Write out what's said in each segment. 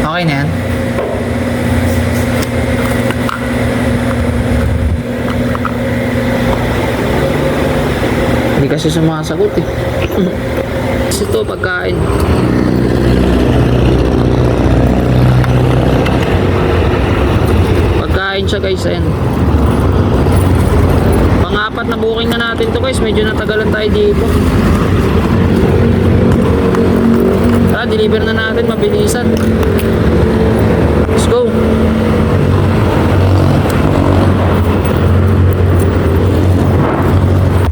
Okay na yan? Hindi kasi sumasagot eh. Kasi ito pagkain. Pagkain siya guys, ayan. Pang-apat na booking na natin to guys. Medyo natagalan tayo dito. Deliver na natin, mabilisan. Let's go.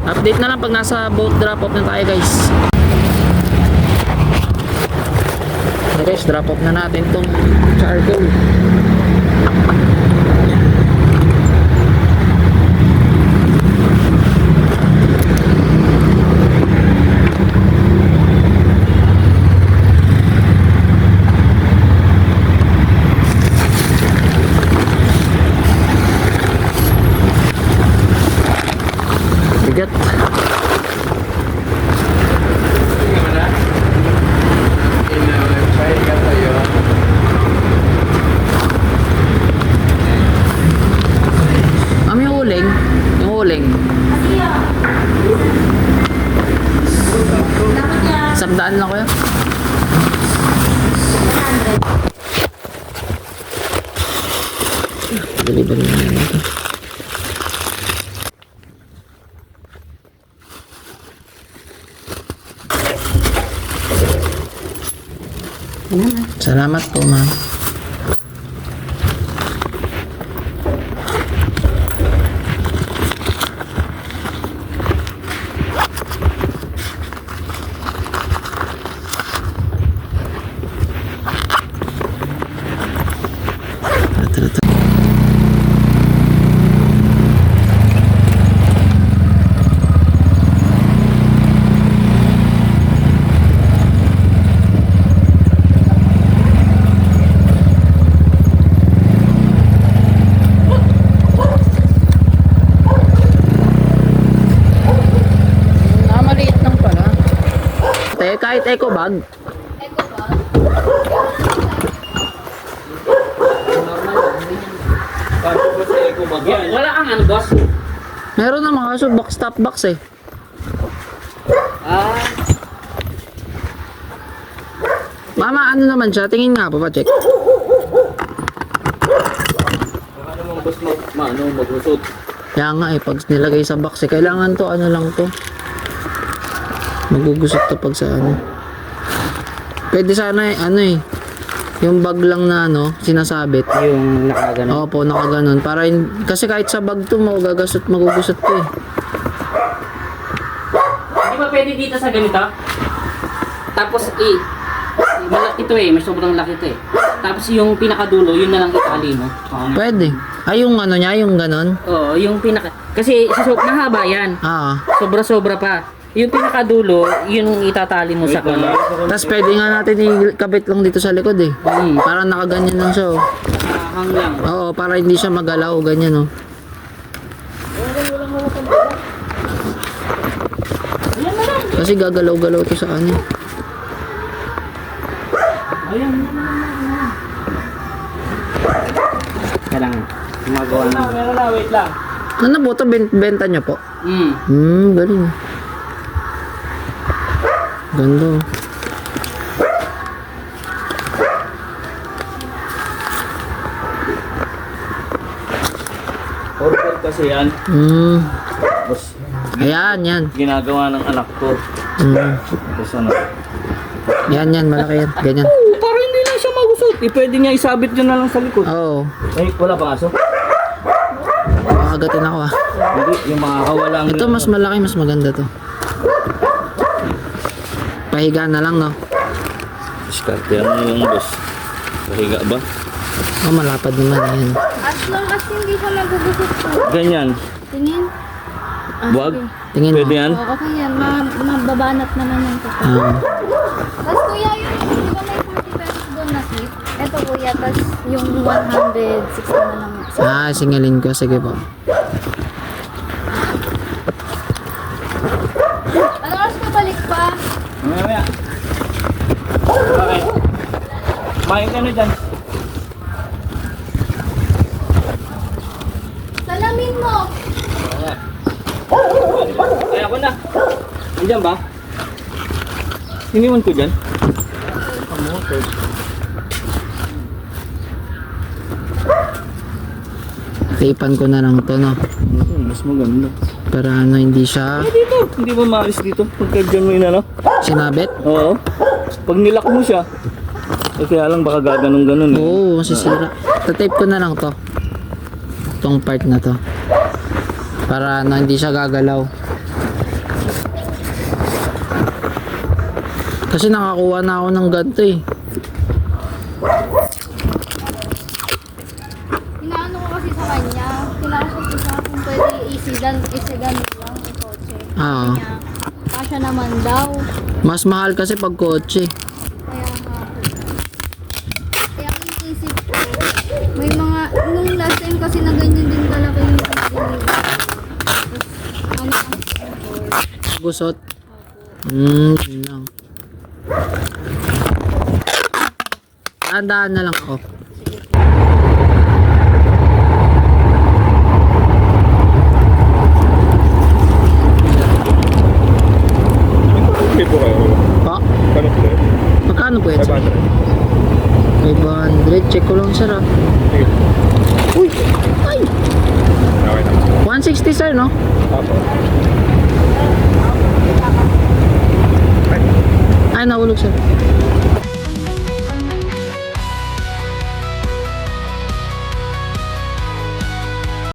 Update na lang pag nasa boat drop off na tayo guys. Okay guys, drop off na natin tong charcoal. Bigat. Yung uling. Yung uling. Sabdaan lang ko yan. Deliver na yan ito. Salamat po, ma'am. Maliit lang pala. Kahit eco bag. Wala kang ano, boss? Meron naman kaso box top box eh. Ah, Mama, ano naman siya? Tingin nga pa, check. baka namang boss magusot. Kaya nga eh, pag nilagay sa box eh, kailangan to, ano lang to. Magugusot to pag sa ano. Pwede sana eh, ano eh. Yung bag lang na ano, sinasabit. Yung nakagano. Opo, nakaganon. Para kasi kahit sa bag to, magugusot to eh. Di ba pwede dito sa ganito? Tapos malaki ito eh, may sobrang laki ito eh. Tapos yung pinakadulo, yun na lang itali mo. Pwede. Ay, yung ano niya, yung ganon. Oo, yung pinaka... Kasi mahaba yan. Ah. Sobra-sobra pa. Yung pinakadulo, yun itatali mo sa kanya. Tapos pwede nga natin ikabit lang dito sa likod eh. Para nakaganyan lang siya oh. Hang lang. Oo, para hindi siya magalaw, ganyan oh. Kasi gagalaw-galaw to sa ano. Ayan. Kailangan. Gumagawa na. Meron na, wait lang. Ano po ito? Benta nyo po? Galing. Ganda oh. Order kasi yan. Tapos, Ayan, yan. ginagawa ng anak ko. Tapos ano? Yan, malaki yan. Ganyan. Para hindi na siya magusot. Pwede niya isabit yun na lang sa likod. Oo. Ay, wala pa aso? Makagatin ako ah. Hindi, yung makakawalang... Ito mas malaki, mas maganda to. Pahiga na lang no. Discarte ano yung boss? Pahiga ba? Oh, malapad naman yan. As long as hindi siya magugusot po. Ganyan. Tingin. Wag. Sige. Tingin mo. Pwede yan? Oo, okay yan. Mababanat naman yung kapal. Tapos kuya, yung di ba may 40 pesos doon na tip? Ito kuya, tapos yung 160 na lang. Singalin ko. Sige po. Ano oras ka balik pa? Mamaya. Okay. Main ka na dyan. Salamin mo! Kaya ako na. Nandiyan ba? Iniwan ko dyan. Taipan ko na lang to, no? Mas maganda. Para ano, hindi siya Dito, hindi ba maalis dito? Pagka dyan mo yun ano? sinabit. Oo. Pag nilak mo siya, eh kaya lang baka gaganong-ganon eh. Oo, masisira. Tatape ko na lang to. Itong part na to. Para ano, hindi siya gagalaw. Kasi nakakuha na ako ng ganito eh. Inaano ko kasi sa kanya. Kinausap ko siya kung pwede isidan lang yung kotse. Oo. Kanya, kasya naman daw. Mas mahal kasi pag kotse. Kaya nga po. Kaya ang isip ko, may mga, nung last time kasi na ganyan din kalaki yung pagdinig. Ano ang sensor? Gusot. Yun lang. Tandaan na lang ako. Okay po kayo. Pa, Kano po kayo? magkano po yan? 500. Check ko lang, sir. Ah. Uy! Ay! Okay na. 160, sir, no? Apo. Ay, nahulog, sir.